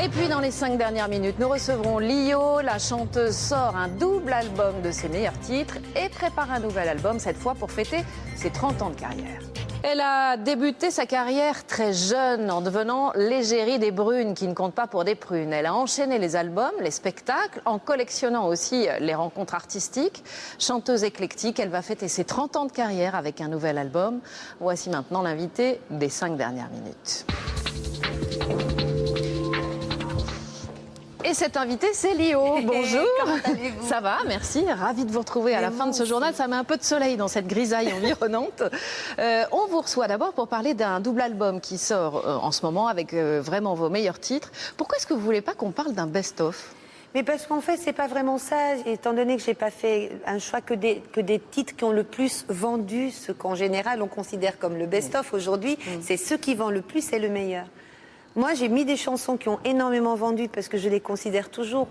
Et puis dans les 5 dernières minutes, nous recevrons Lio. La chanteuse sort un double album de ses meilleurs titres et prépare un nouvel album, cette fois pour fêter ses 30 ans de carrière. Elle a débuté sa carrière très jeune en devenant l'égérie des brunes qui ne compte pas pour des prunes. Elle a enchaîné les albums, les spectacles, en collectionnant aussi les rencontres artistiques. Chanteuse éclectique, elle va fêter ses 30 ans de carrière avec un nouvel album. Voici maintenant l'invité des 5 dernières minutes. Et cet invité, c'est Lio. Bonjour. Comment allez-vous? Ça va, merci. Ravie de vous retrouver à la fin de ce journal. Ça met un peu de soleil dans cette grisaille environnante. On vous reçoit d'abord pour parler d'un double album qui sort en ce moment avec vraiment vos meilleurs titres. Pourquoi est-ce que vous ne voulez pas qu'on parle d'un best-of ? Mais parce qu'en fait, c'est pas vraiment ça, étant donné que j'ai pas fait un choix que des titres qui ont le plus vendu, ce qu'en général on considère comme le best-of aujourd'hui, c'est ceux qui vendent le plus et le meilleur. Moi, j'ai mis des chansons qui ont énormément vendu parce que je les considère toujours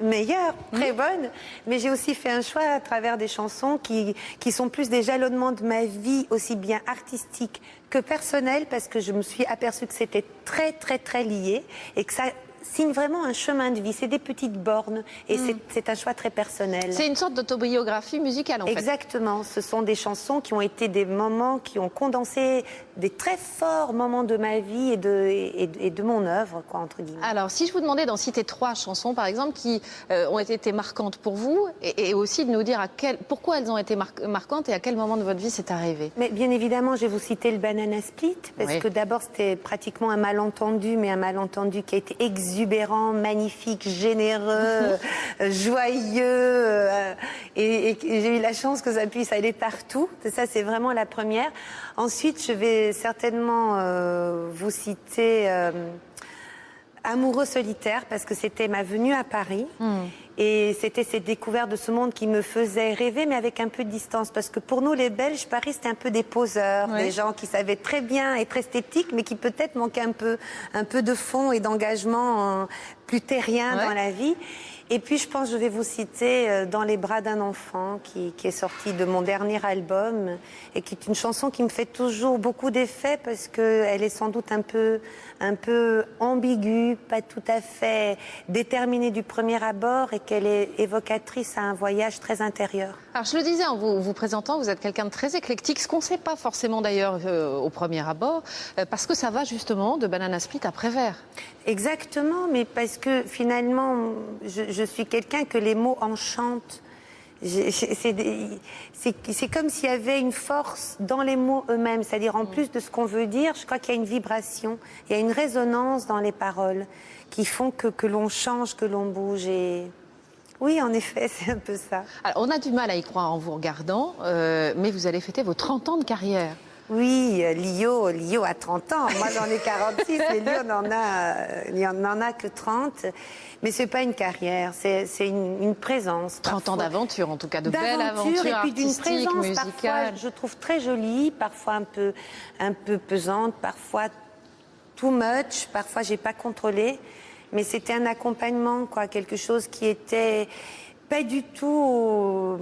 meilleures, très bonnes, mais j'ai aussi fait un choix à travers des chansons qui sont plus des jalonnements de ma vie, aussi bien artistique que personnelle, parce que je me suis aperçue que c'était très, très, très lié et que ça signe vraiment un chemin de vie. C'est des petites bornes et c'est un choix très personnel. C'est une sorte d'autobiographie musicale, en fait. Exactement. Ce sont des chansons qui ont été des moments qui ont condensé des très forts moments de ma vie et de mon œuvre, quoi, entre guillemets. Alors, si je vous demandais d'en citer 3 chansons, par exemple, qui ont été marquantes pour vous, et aussi de nous dire pourquoi elles ont été marquantes et à quel moment de votre vie c'est arrivé. Mais bien évidemment, je vais vous citer le Banana Split, parce que d'abord, c'était pratiquement un malentendu, mais un malentendu qui a été exubérant, magnifique, généreux, joyeux, et j'ai eu la chance que ça puisse aller partout. Ça, c'est vraiment la première. Ensuite, je vais certainement vous citer Amoureux solitaire, parce que c'était ma venue à Paris. Et c'était cette découverte de ce monde qui me faisait rêver, mais avec un peu de distance. Parce que pour nous, les Belges, Paris, c'était un peu des poseurs, des gens qui savaient très bien être esthétiques, mais qui peut-être manquaient un peu de fond et d'engagement plus terrien dans la vie. Et puis, je pense, je vais vous citer Dans les bras d'un enfant, qui est sorti de mon dernier album, et qui est une chanson qui me fait toujours beaucoup d'effet, parce qu'elle est sans doute un peu ambiguë, pas tout à fait déterminée du premier abord, et qu'elle est évocatrice à un voyage très intérieur. Alors, je le disais en vous présentant, vous êtes quelqu'un de très éclectique, ce qu'on ne sait pas forcément d'ailleurs au premier abord, parce que ça va justement de Banana Split à Prévert. Exactement, mais parce que finalement, je suis quelqu'un que les mots enchantent. C'est comme s'il y avait une force dans les mots eux-mêmes, c'est-à-dire en plus de ce qu'on veut dire, je crois qu'il y a une vibration, il y a une résonance dans les paroles qui font que l'on change, que l'on bouge. Et oui, en effet, c'est un peu ça. Alors, on a du mal à y croire en vous regardant, mais vous allez fêter vos 30 ans de carrière. Oui, Lio a 30 ans. Moi, j'en ai 46 et Lio n'en a que 30. Mais c'est pas une carrière, c'est une présence. 30 ans d'aventure, en tout cas, de belles aventures et puis d'une présence musicale. parfois, je trouve très jolie, parfois un peu pesante, parfois too much, parfois j'ai pas contrôlé. Mais c'était un accompagnement, quoi, quelque chose qui était pas du tout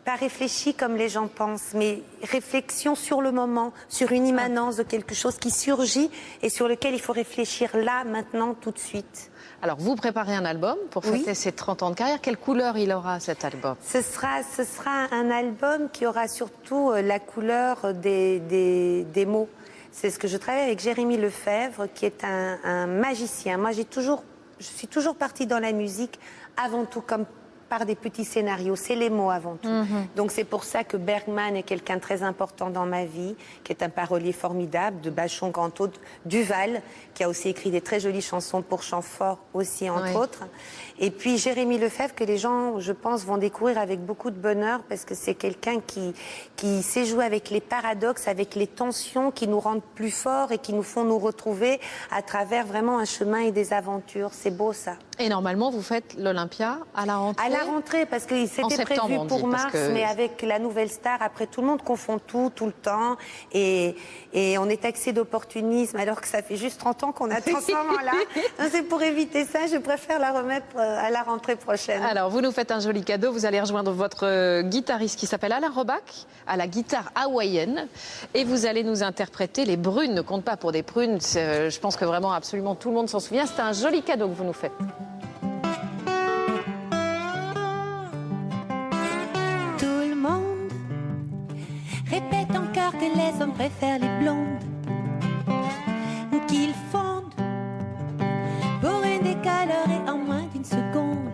pas réfléchi comme les gens pensent, mais réflexion sur le moment, sur une immanence de quelque chose qui surgit et sur lequel il faut réfléchir là, maintenant, tout de suite. Alors, vous préparez un album pour fêter ces 30 ans de carrière. Quelle couleur il aura, cet album ? Ce sera un album qui aura surtout la couleur des mots. C'est ce que je travaille avec Jérémy Lefebvre, qui est un magicien. Moi, je suis toujours partie dans la musique, avant tout comme par des petits scénarios, c'est les mots avant tout. Donc c'est pour ça que Bergman est quelqu'un de très important dans ma vie, qui est un parolier formidable, de Bachung, Ganteau, Duval, qui a aussi écrit des très jolies chansons pour Chamfort aussi, entre autres. Et puis Jérémy Lefebvre, que les gens, je pense, vont découvrir avec beaucoup de bonheur, parce que c'est quelqu'un qui sait jouer avec les paradoxes, avec les tensions qui nous rendent plus forts et qui nous font nous retrouver à travers vraiment un chemin et des aventures. C'est beau, ça. Et normalement, vous faites l'Olympia à la rentrée ? À la rentrée, parce que c'était prévu pour mars, mais avec la nouvelle star, après tout le monde confond tout le temps, et on est taxé d'opportunisme, alors que ça fait juste 30 ans qu'on attend ce moment-là. C'est pour éviter ça, je préfère la remettre à la rentrée prochaine. Alors, vous nous faites un joli cadeau, vous allez rejoindre votre guitariste qui s'appelle Alain Robach, à la guitare hawaïenne, et vous allez nous interpréter Les Brunes. Ne compte pas pour des prunes, je pense que vraiment absolument tout le monde s'en souvient. C'est un joli cadeau que vous nous faites. Tout le monde répète encore que les hommes préfèrent les blondes, qu'ils fondent pour une décolorée en moins d'une seconde.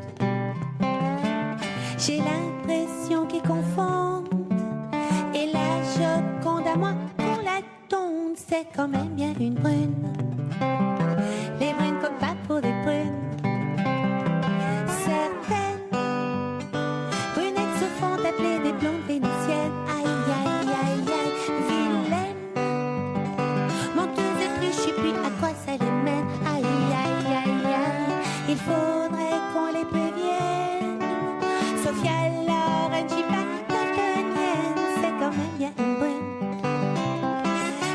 J'ai l'impression qu'ils confondent, et la Joconde à moi qu'on la tonde, c'est quand même bien une brune. Les brunes comme pas pour des brunes. Certaines brunettes se font appeler des blondes vénitiennes. Aïe, aïe, aïe, aïe, vilaines. Menteuses et plus, je sais plus à quoi ça les mène. Aïe, aïe, aïe, aïe, il faudrait qu'on les prévienne. Sophia Loren, j'y pas daltonienne, c'est quand même bien une brune.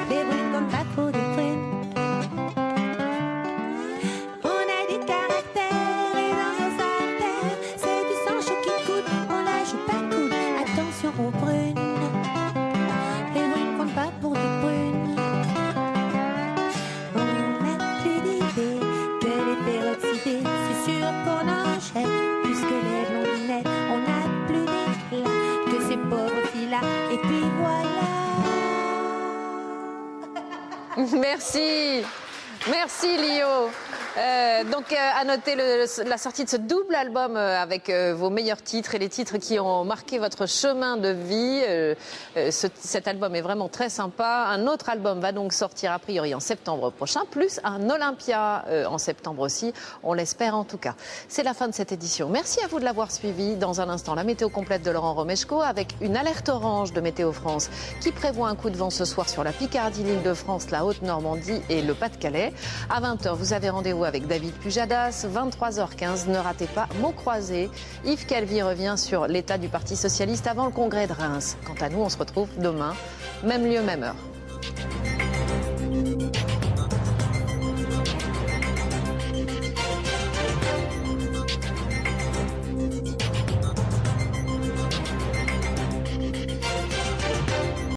Les brunes comme pas pour des brunes. On a du caractère et dans nos artères, c'est du sang chaud qui coûte, on la joue pas cool. Attention aux brunes, les brunes comptent pas pour des brunes. On n'a plus d'idée que les peroxydés, c'est sûr qu'on enchaîne, puisque les blondinettes, on n'a plus d'éclat que ces pauvres filles-là, et puis voilà. Merci. Merci Lio. Donc à noter la sortie de ce double album avec vos meilleurs titres et les titres qui ont marqué votre chemin de vie. Cet album est vraiment très sympa. Un autre album va donc sortir a priori en septembre prochain, plus un Olympia en septembre aussi, on l'espère en tout cas. C'est la fin de cette édition. Merci à vous de l'avoir suivi. Dans un instant, la météo complète de Laurent Romeshko avec une alerte orange de Météo France qui prévoit un coup de vent ce soir sur la Picardie, l'Île-de-France, la Haute-Normandie et le Pas-de-Calais. À 20h, vous avez rendez-vous avec David Pujadas, 23h15, ne ratez pas Mots croisés. Yves Calvi revient sur l'état du Parti Socialiste avant le congrès de Reims. Quant à nous, on se retrouve demain, même lieu, même heure.